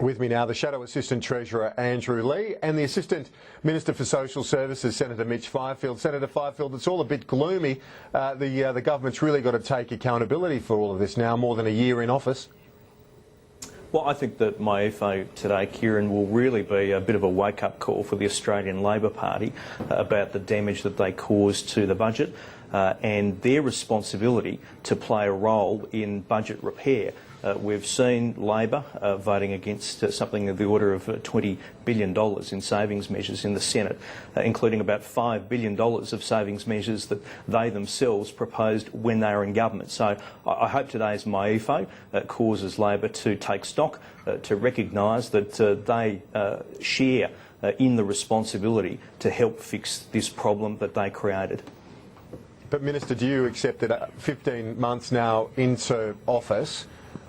With me now, the Shadow Assistant Treasurer Andrew Leigh and the Assistant Minister for Social Services, Senator Mitch Fifield. Senator Fifield, it's all a bit gloomy. The government's really got to take accountability for all of this now, more than a year in office. Well, I think that my FO today, Kieran, will really be a bit of a wake-up call for the Australian Labor Party about the damage that they caused to the budget and their responsibility to play a role in budget repair. We've seen Labor voting against something of the order of $20 billion in savings measures in the Senate, including about $5 billion of savings measures that they themselves proposed when they were in government. So I hope today's MyEFO causes Labor to take stock, to recognise that they share in the responsibility to help fix this problem that they created. But Minister, do you accept that 15 months now into office,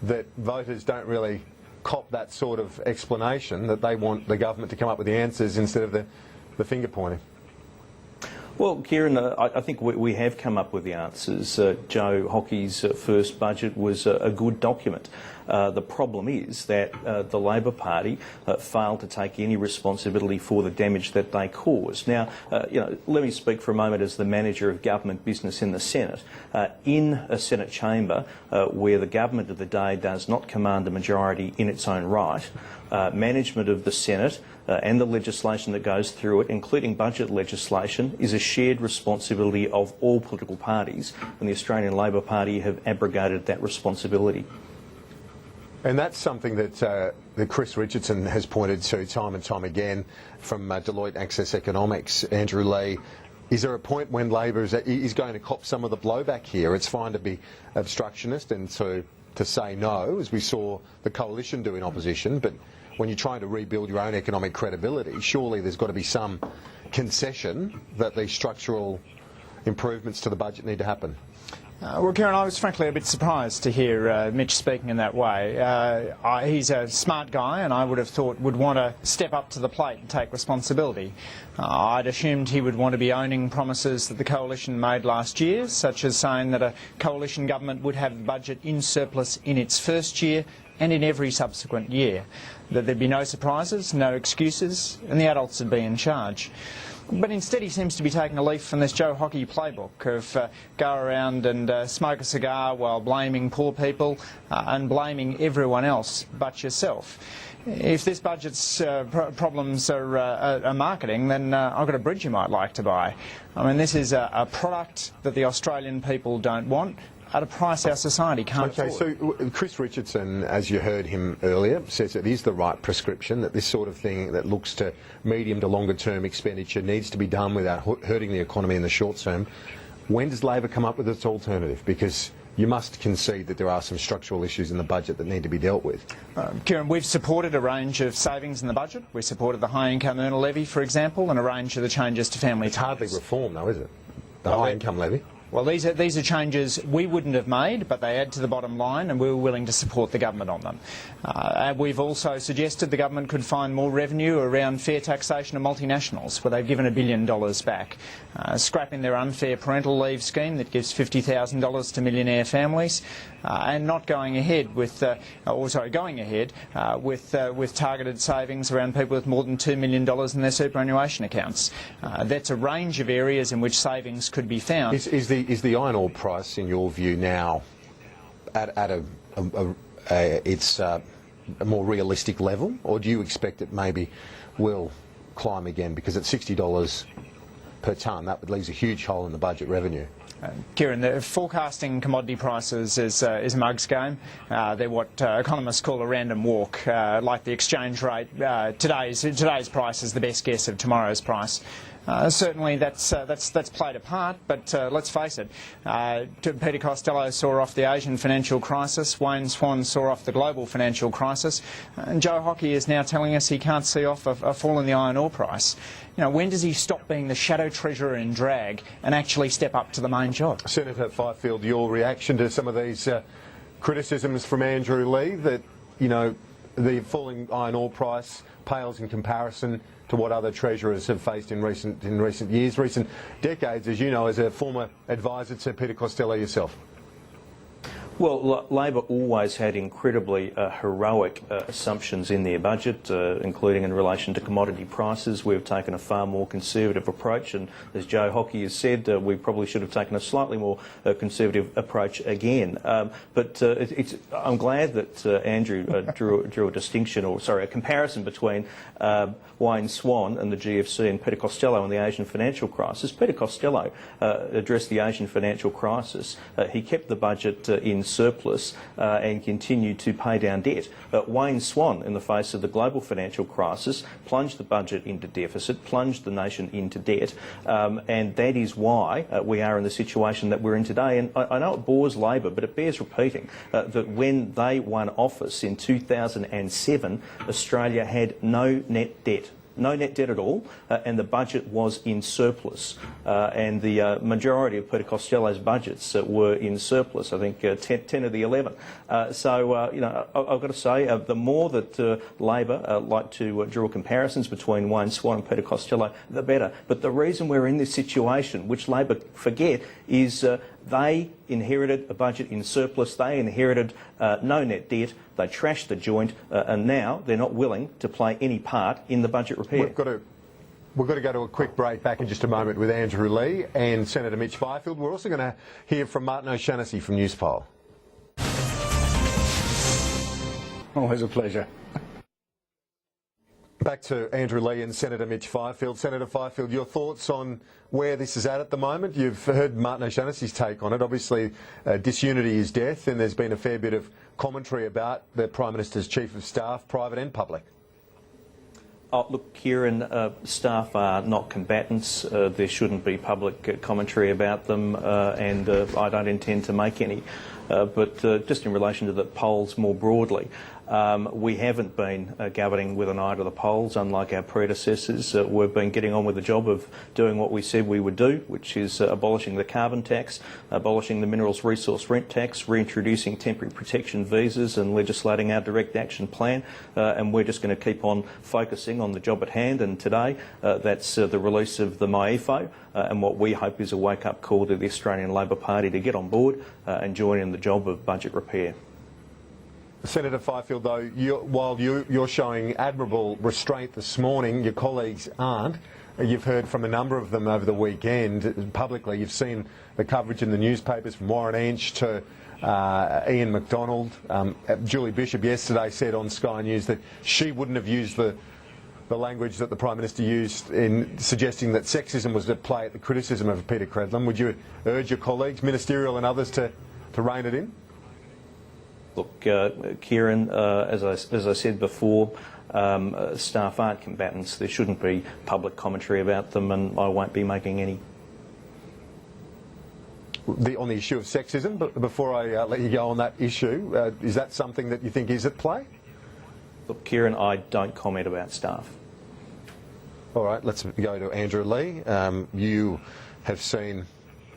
that voters don't really cop that sort of explanation, that they want the government to come up with the answers instead of the finger pointing? Well, Kieran, I think we have come up with the answers. Joe Hockey's first budget was a good document. The problem is that the Labor Party failed to take any responsibility for the damage that they caused. Now, let me speak for a moment as the manager of government business in the Senate. In a Senate chamber where the government of the day does not command a majority in its own right, management of the Senate and the legislation that goes through it, including budget legislation, is a shared responsibility of all political parties, and the Australian Labor Party have abrogated that responsibility. And that's something that Chris Richardson has pointed to time and time again from Deloitte Access Economics. Andrew Leigh, is there a point when Labor is going to cop some of the blowback here? It's fine to be obstructionist and to say no, as we saw the coalition do in opposition, but when you're trying to rebuild your own economic credibility, surely there's got to be some concession that these structural improvements to the budget need to happen. Well, Kieran, I was frankly a bit surprised to hear Mitch speaking in that way. He's a smart guy and I would have thought would want to step up to the plate and take responsibility. I'd assumed he would want to be owning promises that the coalition made last year, such as saying that a coalition government would have the budget in surplus in its first year and in every subsequent year, that there'd be no surprises, no excuses, and the adults would be in charge. But instead he seems to be taking a leaf from this Joe Hockey playbook of go around and smoke a cigar while blaming poor people and blaming everyone else but yourself. If this budget's problems are marketing, then I've got a bridge you might like to buy. I mean, this is a product that the Australian people don't want, at a price our society can't afford. So Chris Richardson, as you heard him earlier, says it is the right prescription, that this sort of thing that looks to medium to longer term expenditure needs to be done without hurting the economy in the short term. When does Labor come up with its alternative? Because you must concede that there are some structural issues in the budget that need to be dealt with. Kieran, we've supported a range of savings in the budget. We supported the high income earner levy, for example, and a range of the changes to family It's hardly reform though, is it? The high income levy? Well, these are changes we wouldn't have made, but they add to the bottom line, and we were willing to support the government on them. And we've also suggested the government could find more revenue around fair taxation of multinationals, where they've given $1 billion back, scrapping their unfair parental leave scheme that gives $50,000 to millionaire families, and not going ahead with, going ahead with targeted savings around people with more than $2 million in their superannuation accounts. That's a range of areas in which savings could be found. Is the iron ore price, in your view, now at a more realistic level, or do you expect it maybe will climb again? Because at $60 per tonne, that leaves a huge hole in the budget revenue. Kieran, the forecasting commodity prices is a mug's game. They're what economists call a random walk, like the exchange rate. Today's price is the best guess of tomorrow's price. Certainly that's played a part, but let's face it, Peter Costello saw off the Asian financial crisis, Wayne Swan saw off the global financial crisis, and Joe Hockey is now telling us he can't see off a fall in the iron ore price. You know, when does he stop being the shadow treasurer in drag and actually step up to the main job? Senator Fifield, your reaction to some of these criticisms from Andrew Leigh that, you know, the falling iron ore price pales in comparison to what other treasurers have faced in recent years, recent decades, as you know, as a former advisor to Peter Costello yourself? Well, Labor always had incredibly heroic assumptions in their budget, including in relation to commodity prices. We've taken a far more conservative approach, and as Joe Hockey has said, we probably should have taken a slightly more conservative approach again. I'm glad that Andrew drew a distinction, or sorry, a comparison between Wayne Swan and the GFC and Peter Costello and the Asian financial crisis. Peter Costello addressed the Asian financial crisis. He kept the budget in surplus and continued to pay down debt. Wayne Swan, in the face of the global financial crisis, plunged the budget into deficit, plunged the nation into debt, and that is why we are in the situation that we're in today. And I know it bores Labor, but it bears repeating that when they won office in 2007, Australia had no net debt. No net debt at all, and the budget was in surplus. And the majority of Peter Costello's budgets were in surplus, I think 10 of the 11. You know, I've got to say, the more that Labor like to draw comparisons between Wayne Swan and Peter Costello, the better. But the reason we're in this situation, which Labor forget, is they inherited a budget in surplus, they inherited no net debt, they trashed the joint, and now they're not willing to play any part in the budget repair. We've got to go to a quick break. Back in just a moment with Andrew Leigh and Senator Mitch Fifield. We're also going to hear from Martin O'Shannessy from Newspoll. Always a pleasure. Back to Andrew Leigh and Senator Mitch Fifield. Senator Fifield, your thoughts on where this is at the moment? You've heard Martin O'Shannessy's take on it. Obviously, disunity is death, and there's been a fair bit of commentary about the Prime Minister's Chief of Staff, private and public. Oh, look, Kieran, staff are not combatants. There shouldn't be public commentary about them, and I don't intend to make any. But just in relation to the polls more broadly, we haven't been governing with an eye to the polls, unlike our predecessors. We've been getting on with the job of doing what we said we would do, which is abolishing the carbon tax, abolishing the minerals resource rent tax, reintroducing temporary protection visas and legislating our direct action plan. And we're just going to keep on focusing on the job at hand. And today, that's the release of the MyEFO, and what we hope is a wake-up call to the Australian Labor Party to get on board and join in the job of budget repair. Senator Fifield, though, while you're showing admirable restraint this morning, your colleagues aren't. You've heard from a number of them over the weekend publicly. You've seen the coverage in the newspapers from Warren Ench to Ian McDonald. Julie Bishop yesterday said on Sky News that she wouldn't have used the language that the Prime Minister used in suggesting that sexism was at play at the criticism of Peter Credlin. Would you urge your colleagues, ministerial and others, to rein it in? Look, Kieran, as I said before, staff aren't combatants. There shouldn't be public commentary about them, and I won't be making any. On the issue of sexism, but before I let you go on that issue, is that something that you think is at play? Look, Kieran, I don't comment about staff. All right, let's go to Andrew Leigh. You have seen,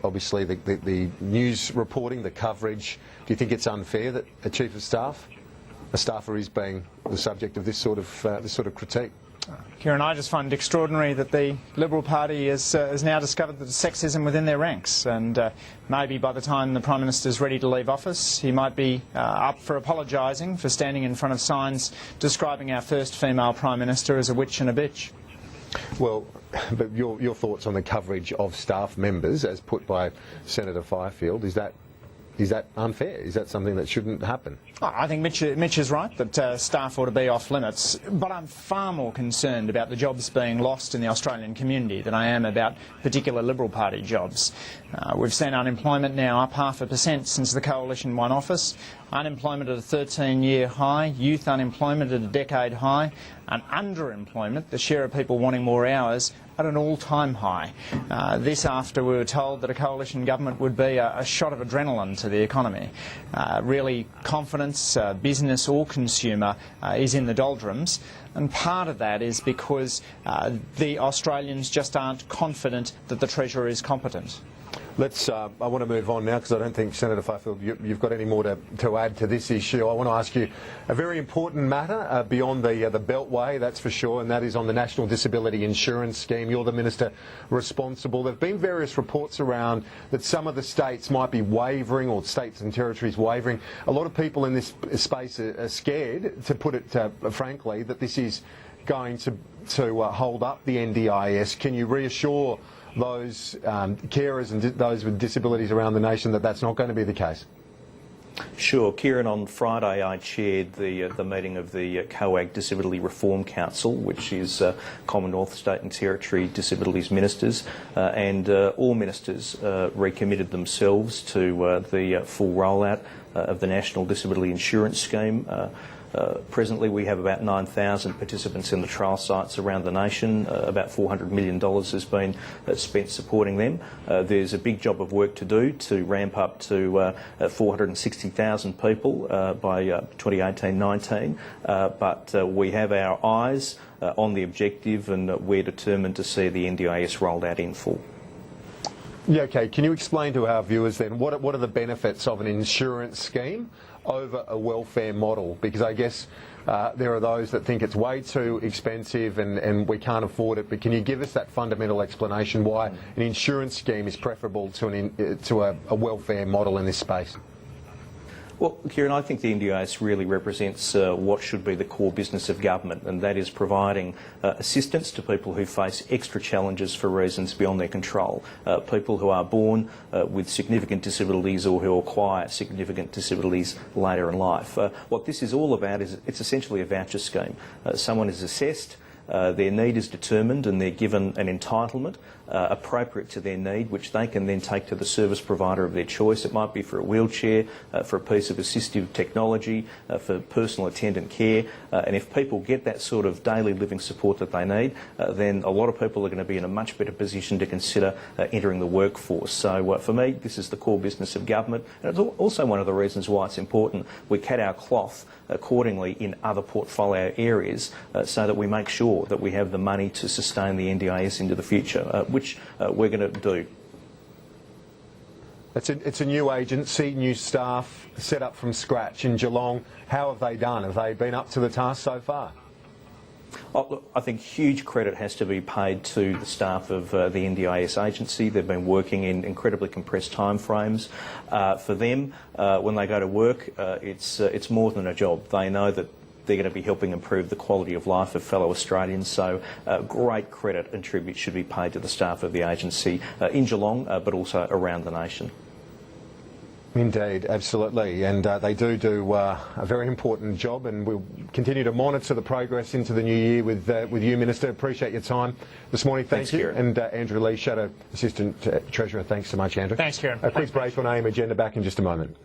obviously, the news reporting, the coverage. Do you think it's unfair that a chief of staff, a staffer, is being the subject of this sort of critique? Kieran, I just find it extraordinary that the Liberal Party has now discovered that there's sexism within their ranks, and maybe by the time the Prime Minister is ready to leave office, he might be up for apologising for standing in front of signs describing our first female Prime Minister as a witch and a bitch. Well, but your thoughts on the coverage of staff members, as put by Senator Fifield, is that unfair? Is that something that shouldn't happen? I think Mitch is right that staff ought to be off limits, but I'm far more concerned about the jobs being lost in the Australian community than I am about particular Liberal Party jobs. We've seen unemployment now up 0.5% since the Coalition won office, unemployment at a 13-year high, youth unemployment at a decade high, and underemployment, the share of people wanting more hours, at an all-time high. This after we were told that a coalition government would be a shot of adrenaline to the economy. Really, confidence, business or consumer, is in the doldrums, and part of that is because the Australians just aren't confident that the Treasurer is competent. Let's. I want to move on now because I don't think, Senator Fifield, you've got any more to add to this issue. I want to ask you a very important matter beyond the Beltway, that's for sure, and that is on the National Disability Insurance Scheme. You're the minister responsible. There have been various reports around that some of the states might be wavering, or states and territories wavering. A lot of people in this space are scared, to put it frankly, that this is going to hold up the NDIS. Can you reassure those carers and those with disabilities around the nation that that's not going to be the case? Sure, Kieran. On Friday, I chaired the meeting of the COAG Disability Reform Council, which is Commonwealth, State and Territory Disabilities Ministers, and all ministers recommitted themselves to the full rollout of the National Disability Insurance Scheme. Presently, we have about 9,000 participants in the trial sites around the nation. About $400 million has been spent supporting them. There's a big job of work to do to ramp up to 460,000 people by 2018-19, but we have our eyes on the objective, and we're determined to see the NDIS rolled out in full. Yeah, okay. Can you explain to our viewers then what are the benefits of an insurance scheme over a welfare model? Because I guess there are those that think it's way too expensive and we can't afford it. But can you give us that fundamental explanation why an insurance scheme is preferable to a welfare model in this space? Well, Kieran, I think the NDIS really represents what should be the core business of government, and that is providing assistance to people who face extra challenges for reasons beyond their control. People who are born with significant disabilities or who acquire significant disabilities later in life. What this is all about is it's essentially a voucher scheme. Someone is assessed, their need is determined, and they're given an entitlement appropriate to their need, which they can then take to the service provider of their choice. It might be for a wheelchair, for a piece of assistive technology, for personal attendant care. And if people get that sort of daily living support that they need, then a lot of people are going to be in a much better position to consider entering the workforce. So for me, this is the core business of government. And it's also one of the reasons why it's important we cut our cloth accordingly in other portfolio areas so that we make sure that we have the money to sustain the NDIS into the future, which we're going to do. It's a new agency, new staff, set up from scratch in Geelong. How have they done? Have they been up to the task so far? Oh, look, I think huge credit has to be paid to the staff of the NDIS agency. They've been working in incredibly compressed timeframes. For them, when they go to work, it's more than a job. They know that they're going to be helping improve the quality of life of fellow Australians. So great credit and tribute should be paid to the staff of the agency in Geelong, but also around the nation. Indeed, absolutely, and they do a very important job, and we'll continue to monitor the progress into the new year with you, Minister. Appreciate your time this morning. Thanks, you. Kieran. And Andrew Lee, Shadow Assistant Treasurer. Thanks so much, Andrew. Thanks, Kieran. A quick break on AM Agenda. Back in just a moment.